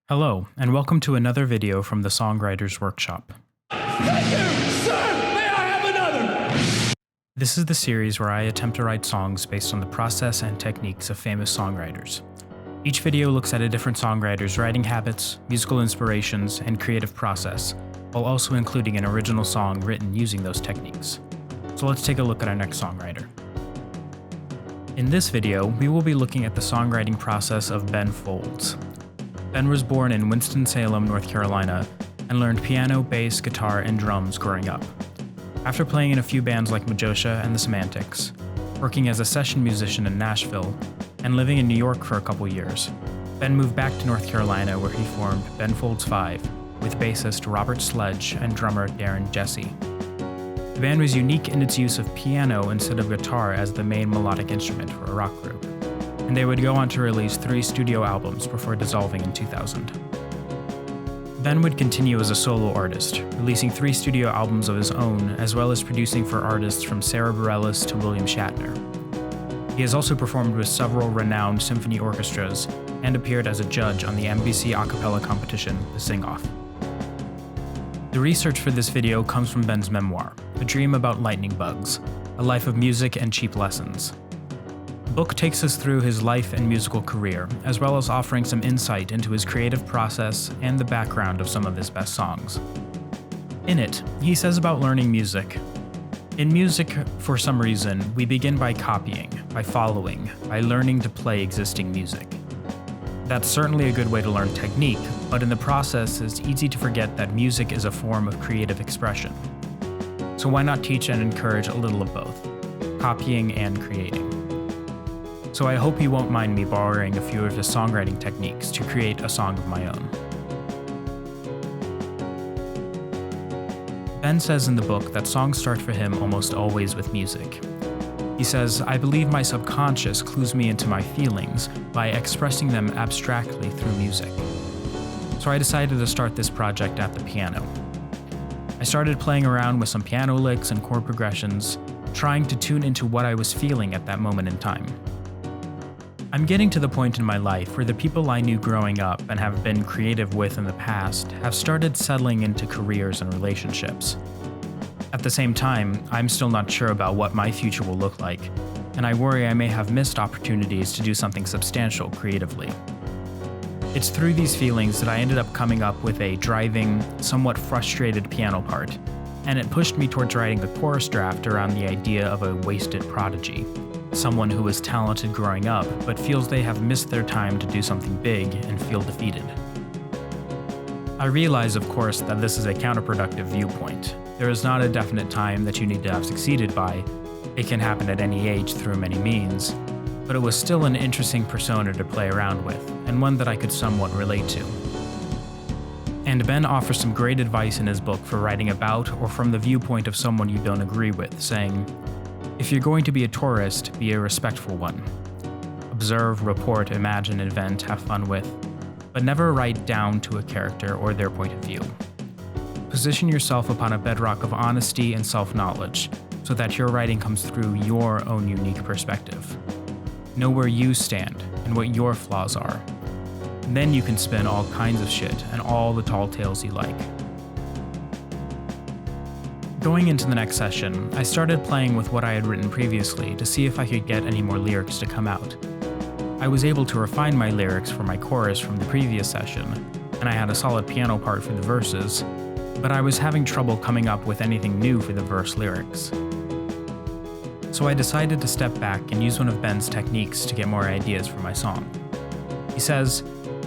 Hello, and welcome to another video from the Songwriters Workshop. Thank you, sir! May I have another? This is the series where I attempt to write songs based on the process and techniques of famous songwriters. Each video looks at a different songwriter's writing habits, musical inspirations, and creative process, while also including an original song written using those techniques. So let's take a look at our next songwriter. In this video, we will be looking at the songwriting process of Ben Folds. Ben was born in Winston-Salem, North Carolina, and learned piano, bass, guitar, and drums growing up. After playing in a few bands like Majosha and the Semantics, working as a session musician in Nashville, and living in New York for a couple years, Ben moved back to North Carolina where he formed Ben Folds 5 with bassist Robert Sledge and drummer Darren Jesse. The band was unique in its use of piano instead of guitar as the main melodic instrument for a rock group, and they would go on to release 3 studio albums before dissolving in 2000. Ben would continue as a solo artist, releasing 3 studio albums of his own, as well as producing for artists from Sarah Bareilles to William Shatner. He has also performed with several renowned symphony orchestras and appeared as a judge on the NBC a cappella competition, The Sing-Off. The research for this video comes from Ben's memoir, A Dream About Lightning Bugs, A Life of Music and Cheap Lessons. The book takes us through his life and musical career, as well as offering some insight into his creative process and the background of some of his best songs. In it, he says about learning music. In music, for some reason, we begin by copying, by following, by learning to play existing music. That's certainly a good way to learn technique, but in the process, it's easy to forget that music is a form of creative expression. So why not teach and encourage a little of both, copying and creating? So I hope you won't mind me borrowing a few of his songwriting techniques to create a song of my own. Ben says in the book that songs start for him almost always with music. He says, "I believe my subconscious clues me into my feelings by expressing them abstractly through music." So I decided to start this project at the piano. I started playing around with some piano licks and chord progressions, trying to tune into what I was feeling at that moment in time. I'm getting to the point in my life where the people I knew growing up and have been creative with in the past have started settling into careers and relationships. At the same time, I'm still not sure about what my future will look like, and I worry I may have missed opportunities to do something substantial creatively. It's through these feelings that I ended up coming up with a driving, somewhat frustrated piano part, and it pushed me towards writing a chorus draft around the idea of a wasted prodigy. Someone who was talented growing up, but feels they have missed their time to do something big and feel defeated. I realize, of course, that this is a counterproductive viewpoint. There is not a definite time that you need to have succeeded by. It can happen at any age through many means, but it was still an interesting persona to play around with, and one that I could somewhat relate to. And Ben offers some great advice in his book for writing about or from the viewpoint of someone you don't agree with, saying, "If you're going to be a tourist, be a respectful one. Observe, report, imagine, invent, have fun with, but never write down to a character or their point of view. Position yourself upon a bedrock of honesty and self-knowledge so that your writing comes through your own unique perspective. Know where you stand and what your flaws are. Then you can spin all kinds of shit and all the tall tales you like." Going into the next session, I started playing with what I had written previously to see if I could get any more lyrics to come out. I was able to refine my lyrics for my chorus from the previous session, and I had a solid piano part for the verses, but I was having trouble coming up with anything new for the verse lyrics. So I decided to step back and use one of Ben's techniques to get more ideas for my song. He says,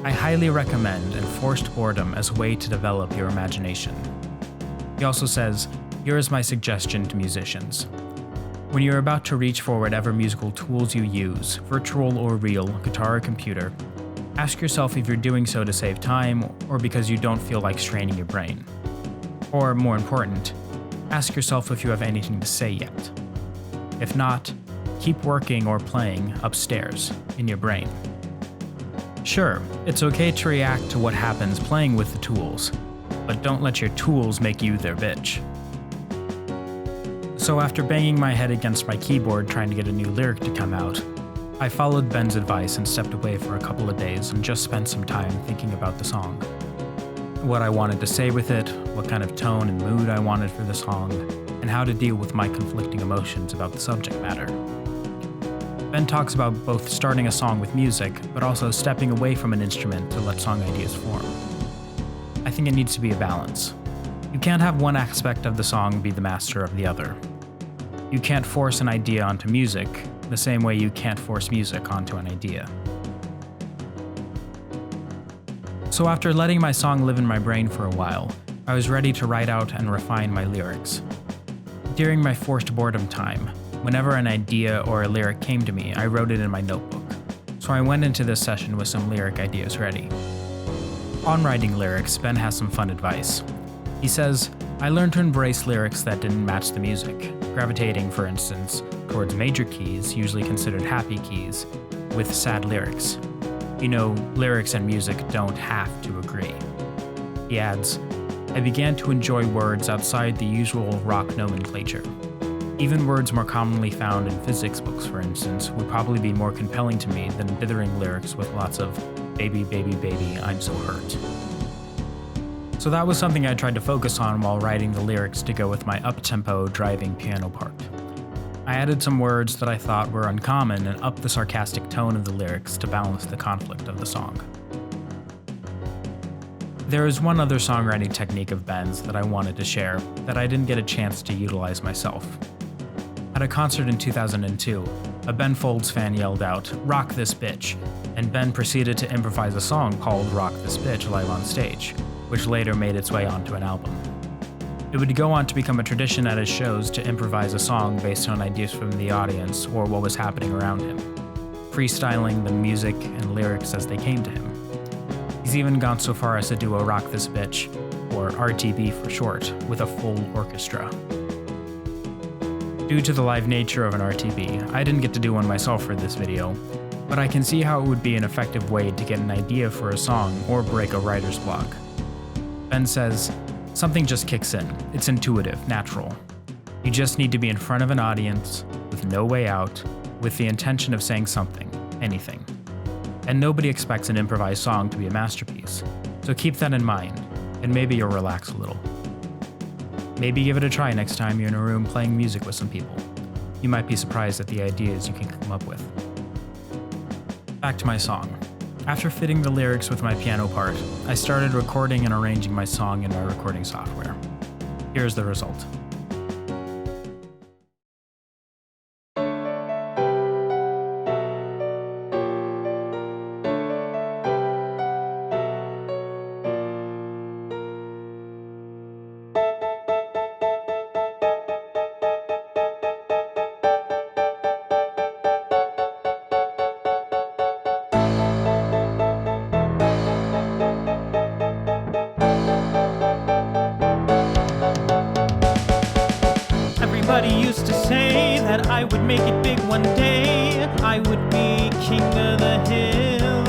"I highly recommend enforced boredom as a way to develop your imagination." He also says, "Here is my suggestion to musicians. When you're about to reach for whatever musical tools you use, virtual or real, guitar or computer, ask yourself if you're doing so to save time or because you don't feel like straining your brain. Or, more important, ask yourself if you have anything to say yet. If not, keep working or playing upstairs in your brain. Sure, it's okay to react to what happens playing with the tools, but don't let your tools make you their bitch." So after banging my head against my keyboard trying to get a new lyric to come out, I followed Ben's advice and stepped away for a couple of days and just spent some time thinking about the song. What I wanted to say with it, what kind of tone and mood I wanted for the song, and how to deal with my conflicting emotions about the subject matter. Ben talks about both starting a song with music, but also stepping away from an instrument to let song ideas form. I think it needs to be a balance. You can't have one aspect of the song be the master of the other. You can't force an idea onto music, the same way you can't force music onto an idea. So after letting my song live in my brain for a while, I was ready to write out and refine my lyrics. During my forced boredom time, whenever an idea or a lyric came to me, I wrote it in my notebook. So I went into this session with some lyric ideas ready. On writing lyrics, Ben has some fun advice. He says, I learned to embrace lyrics that didn't match the music, gravitating, for instance, towards major keys, usually considered happy keys, with sad lyrics. You know, lyrics and music don't have to agree. He adds, I began to enjoy words outside the usual rock nomenclature. Even words more commonly found in physics books, for instance, would probably be more compelling to me than dithering lyrics with lots of baby, baby, baby, I'm so hurt. So that was something I tried to focus on while writing the lyrics to go with my up-tempo driving piano part. I added some words that I thought were uncommon and upped the sarcastic tone of the lyrics to balance the conflict of the song. There is one other songwriting technique of Ben's that I wanted to share that I didn't get a chance to utilize myself. At a concert in 2002, a Ben Folds fan yelled out, "Rock this bitch," and Ben proceeded to improvise a song called Rock This Bitch live on stage, which later made its way onto an album. It would go on to become a tradition at his shows to improvise a song based on ideas from the audience or what was happening around him, freestyling the music and lyrics as they came to him. He's even gone so far as to do a Rock This Bitch, or RTB for short, with a full orchestra. Due to the live nature of an RTB, I didn't get to do one myself for this video, but I can see how it would be an effective way to get an idea for a song or break a writer's block. Ben says, something just kicks in. It's intuitive, natural. You just need to be in front of an audience, with no way out, with the intention of saying something, anything. And nobody expects an improvised song to be a masterpiece, so keep that in mind, and maybe you'll relax a little. Maybe give it a try next time you're in a room playing music with some people. You might be surprised at the ideas you can come up with. Back to my song. After fitting the lyrics with my piano part, I started recording and arranging my song in my recording software. Here's the result. Everybody used to say that I would make it big one day. I would be king of the hill.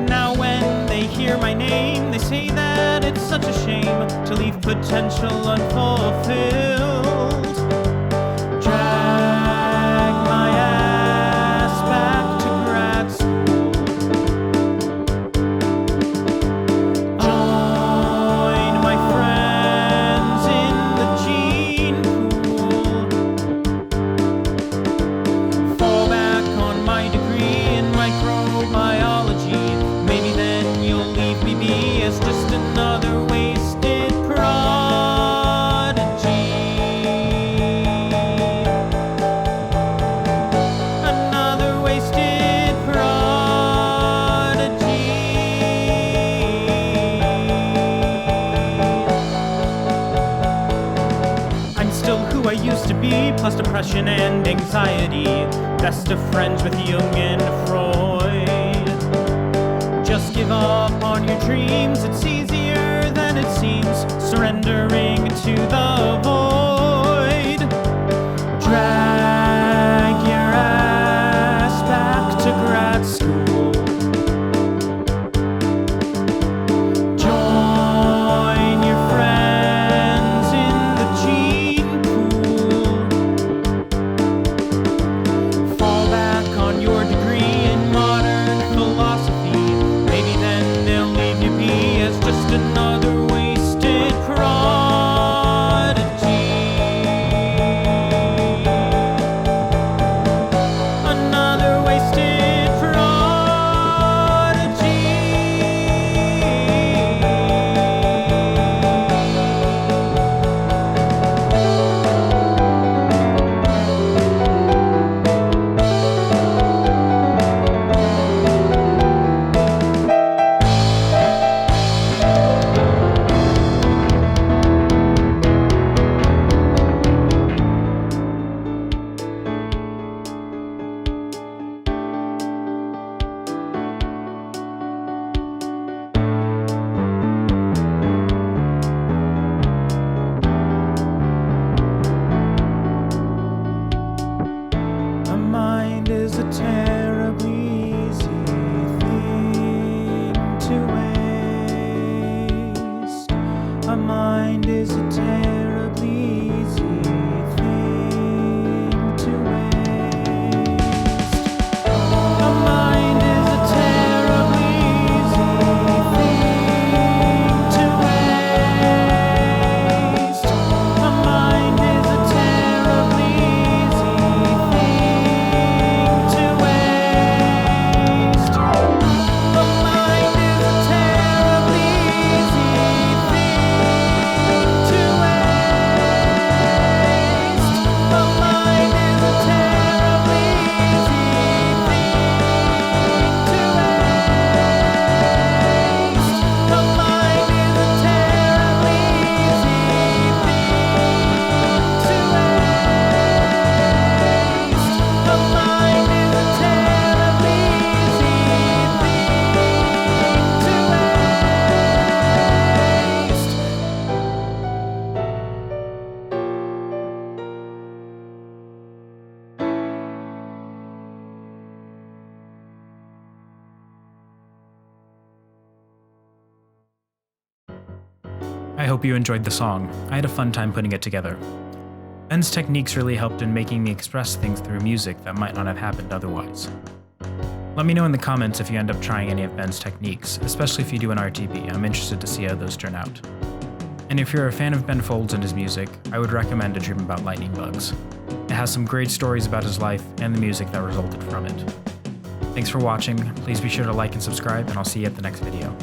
Now when they hear my name, they say that it's such a shame to leave potential unfulfilled. Drag my ass back to grad school. Join my friends in the gene pool. Fall back on my degree in microbiology. Maybe then you'll leave me be as just another wasted prodigy. Another wasted prodigy. I'm still who I used to be, plus depression and anxiety. Best of friends with Jung and Freud. Just give up on your dreams, it's easier than it seems. Surrendering to the void. Drag your ass back to grad school. Join your friends in the gene pool. Fall back mind is a terribly easy thing to waste. A mind is a terribly easy thing to waste. A mind is a terribly easy thing to waste. A mind is a terribly easy thing to waste. A mind is a terribly easy thing to waste. A mind is a terribly easy thing to waste. A mind is a terribly easy I hope you enjoyed the song. I had a fun time putting it together. Ben's techniques really helped in making me express things through music that might not have happened otherwise. Let me know in the comments if you end up trying any of Ben's techniques, especially if you do an RTB. I'm interested to see how those turn out. And if you're a fan of Ben Folds and his music, I would recommend A Dream About Lightning Bugs. It has some great stories about his life and the music that resulted from it. Thanks for watching, please be sure to like and subscribe, and I'll see you at the next video.